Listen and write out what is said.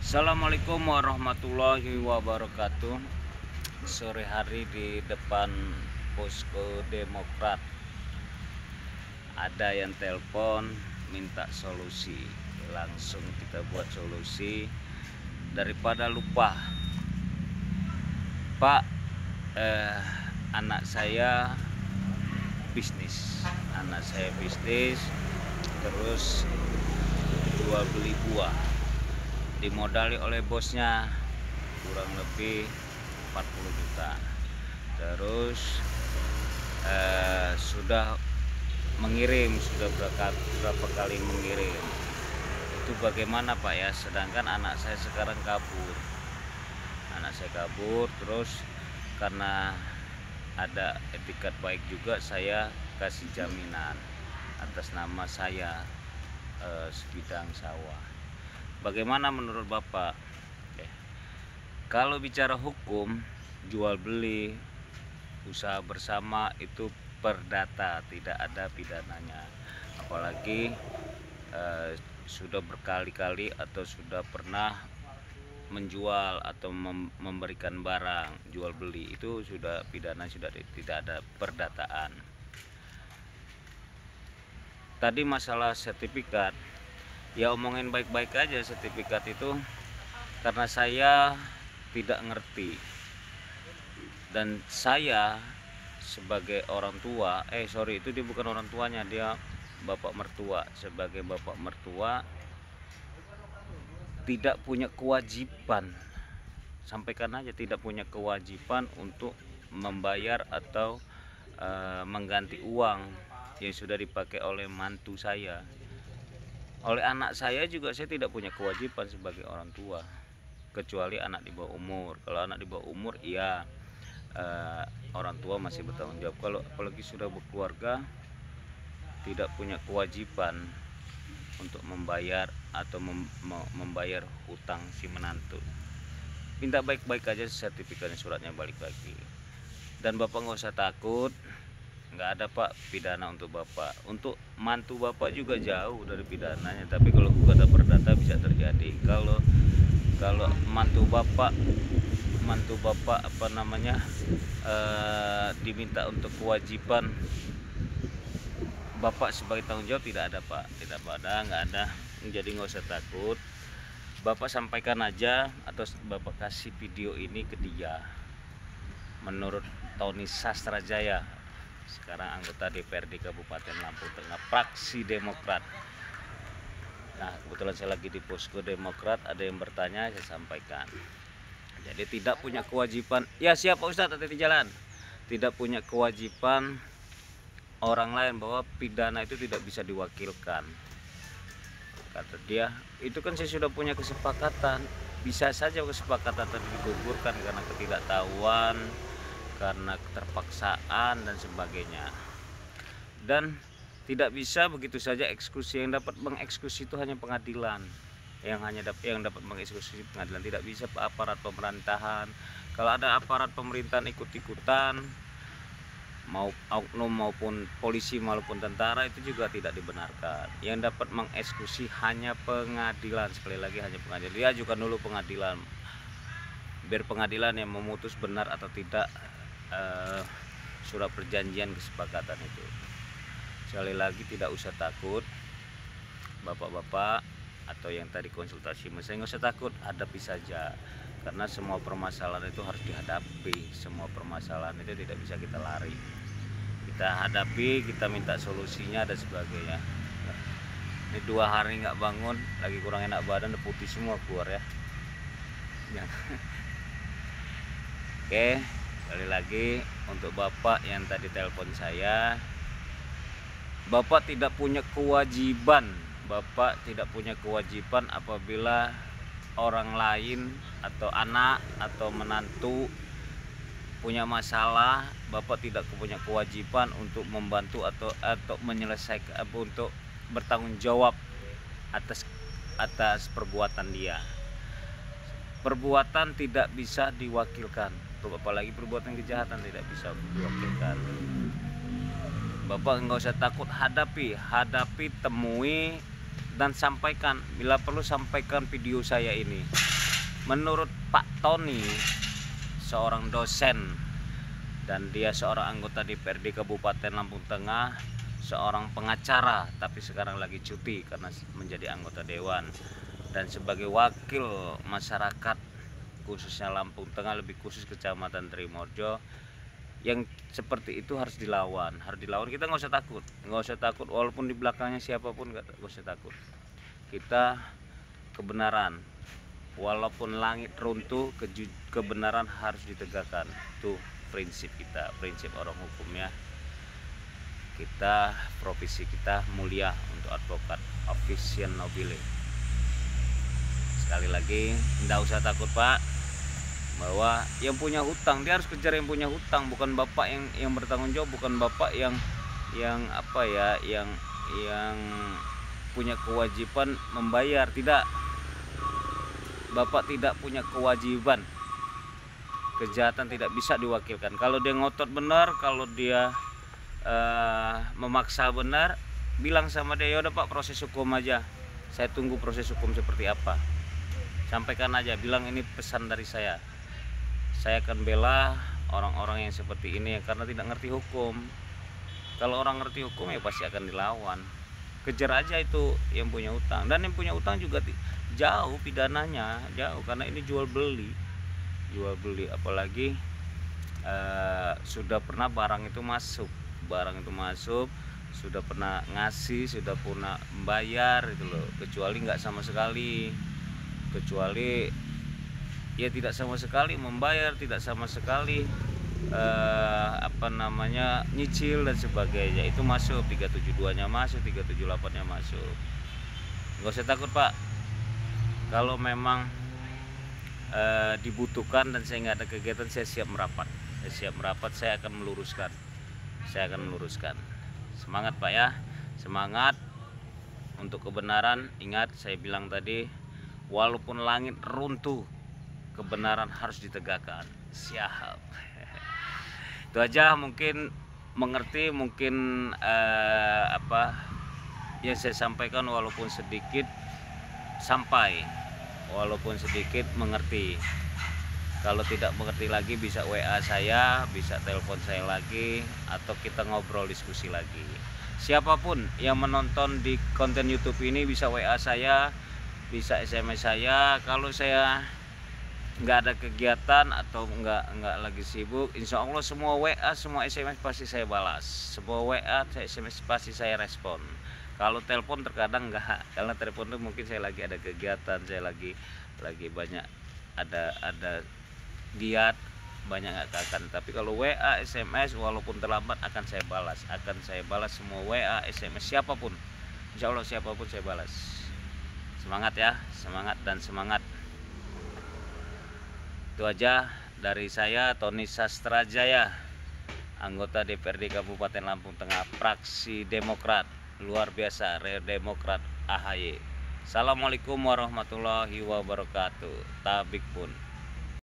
Assalamualaikum warahmatullahi wabarakatuh. Sore hari di depan posko Demokrat ada yang telepon minta solusi. Langsung kita buat solusi daripada lupa. Pak, anak saya bisnis terus jual beli buah, dimodali oleh bosnya kurang lebih 40 juta. Terus sudah berapa kali mengirim. Itu bagaimana Pak ya, sedangkan anak saya sekarang kabur. Terus karena ada etikat baik juga, saya kasih jaminan atas nama saya sebidang sawah. Bagaimana menurut Bapak? Kalau bicara hukum, jual beli, usaha bersama itu perdata, tidak ada pidananya. Apalagi sudah berkali-kali atau sudah pernah menjual atau memberikan barang jual beli, itu sudah pidana, sudah tidak ada perdataan. Tadi masalah sertifikat, ya omongin baik-baik aja sertifikat itu, karena saya tidak ngerti dan saya sebagai orang tua, itu dia bukan orang tuanya, dia bapak mertua. Sebagai bapak mertua tidak punya kewajiban, sampaikan aja, tidak punya kewajiban untuk membayar atau mengganti uang yang sudah dipakai oleh mantu saya. Oleh anak saya juga saya tidak punya kewajiban sebagai orang tua, kecuali anak di bawah umur. Kalau anak di bawah umur, iya, orang tua masih bertanggung jawab. Kalau apalagi sudah berkeluarga, tidak punya kewajiban untuk membayar atau membayar hutang si menantu. Minta baik-baik aja sertifikatnya, suratnya balik lagi. Dan Bapak nggak usah takut, nggak ada Pak pidana untuk Bapak. Untuk mantu Bapak juga jauh dari pidananya, tapi kalau gugatan perdata bisa terjadi. Kalau mantu Bapak diminta untuk kewajiban Bapak sebagai tanggung jawab, tidak ada Pak, nggak ada. Jadi nggak usah takut, Bapak sampaikan aja atau Bapak kasih video ini ke dia. Menurut Tony Sastrajaya, sekarang anggota DPRD Kabupaten Lampung Tengah, fraksi Demokrat. Nah, kebetulan saya lagi di posko Demokrat, ada yang bertanya, saya sampaikan. Jadi tidak punya kewajiban, ya siap Pak Ustadz, hati-hati jalan. Tidak punya kewajiban orang lain, bahwa pidana itu tidak bisa diwakilkan. Kata dia, itu kan saya sudah punya kesepakatan. Bisa saja kesepakatan tadi digugurkan karena ketidaktahuan, karena keterpaksaan dan sebagainya. Dan tidak bisa begitu saja eksekusi. Yang dapat mengeksekusi itu hanya pengadilan. Yang dapat mengeksekusi pengadilan, tidak bisa aparat pemerintahan. Kalau ada aparat pemerintahan ikut-ikutan, mau oknum maupun polisi maupun tentara, itu juga tidak dibenarkan. Yang dapat mengeksekusi hanya pengadilan. Sekali lagi, hanya pengadilan. Dia ajukan dulu pengadilan, biar pengadilan yang memutus benar atau tidak surat perjanjian kesepakatan itu. Sekali lagi, tidak usah takut bapak-bapak atau yang tadi konsultasi, saya nggak usah takut, hadapi saja. Karena semua permasalahan itu harus dihadapi, semua permasalahan itu tidak bisa kita lari. Kita hadapi, kita minta solusinya dan sebagainya. Ini 2 hari nggak bangun, lagi kurang enak badan, udah putih semua keluar ya. Oke, sekali lagi untuk Bapak yang tadi telepon saya, Bapak tidak punya kewajiban. Bapak tidak punya kewajiban apabila orang lain atau anak atau menantu punya masalah. Bapak tidak punya kewajiban untuk membantu atau menyelesaikan, untuk bertanggung jawab atas perbuatan dia. Perbuatan tidak bisa diwakilkan, apalagi perbuatan kejahatan tidak bisa diwakilkan. Bapak nggak usah takut, hadapi, temui dan sampaikan. Bila perlu sampaikan video saya ini. Menurut Pak Tony, seorang dosen dan dia seorang anggota DPRD Kabupaten Lampung Tengah, seorang pengacara tapi sekarang lagi cuti karena menjadi anggota dewan, dan sebagai wakil masyarakat khususnya Lampung Tengah, lebih khusus Kecamatan Trimorjo, yang seperti itu harus dilawan. Kita nggak usah takut walaupun di belakangnya siapapun, nggak usah takut. Kita kebenaran, walaupun langit runtuh, kebenaran harus ditegakkan. Itu prinsip kita, prinsip orang hukumnya. Kita, profesi kita mulia untuk advokat, officium nobile. Sekali lagi, tidak usah takut Pak, bahwa yang punya hutang dia harus kejar yang punya hutang, bukan bapak yang bertanggung jawab, bukan bapak yang punya kewajiban membayar. Tidak, bapak tidak punya kewajiban. Kejahatan tidak bisa diwakilkan. Kalau dia ngotot benar, kalau dia memaksa benar, bilang sama dia, ya udah Pak, proses hukum aja, saya tunggu proses hukum seperti apa. Sampaikan aja, bilang ini pesan dari saya akan bela orang-orang yang seperti ini karena tidak ngerti hukum. Kalau orang ngerti hukum ya pasti akan dilawan. Kejar aja itu yang punya utang, dan yang punya utang juga jauh pidananya, jauh, karena ini jual beli, apalagi sudah pernah barang itu masuk, sudah pernah ngasih, sudah pernah membayar itu loh. Kecuali nggak sama sekali, ya tidak sama sekali membayar, tidak sama sekali nyicil dan sebagainya, itu masuk. 372-nya masuk, 378-nya masuk. Nggak usah takut Pak. Kalau memang dibutuhkan dan saya nggak ada kegiatan, saya siap merapat, saya akan meluruskan. Semangat Pak ya, semangat untuk kebenaran. Ingat saya bilang tadi, walaupun langit runtuh, kebenaran harus ditegakkan. Siap. Itu aja, mungkin mengerti, mungkin yang saya sampaikan walaupun sedikit mengerti. Kalau tidak mengerti lagi bisa WA saya, bisa telepon saya lagi, atau kita ngobrol diskusi lagi. Siapapun yang menonton di konten YouTube ini bisa WA saya, bisa SMS saya. Kalau saya nggak ada kegiatan atau nggak lagi sibuk, insya Allah semua WA, semua SMS pasti saya balas. Semua WA, SMS pasti saya respon. Kalau telepon terkadang enggak, karena telepon itu mungkin saya lagi ada kegiatan, saya lagi banyak ada giat, banyak nggak akan. Tapi kalau WA, SMS walaupun terlambat akan saya balas semua WA, SMS siapapun. Insya Allah siapapun saya balas. Semangat ya, semangat dan semangat. Itu aja dari saya, Tony Sastrajaya, anggota DPRD Kabupaten Lampung Tengah, fraksi Demokrat, luar biasa, Real Demokrat AHY. Assalamualaikum warahmatullahi wabarakatuh. Tabik pun.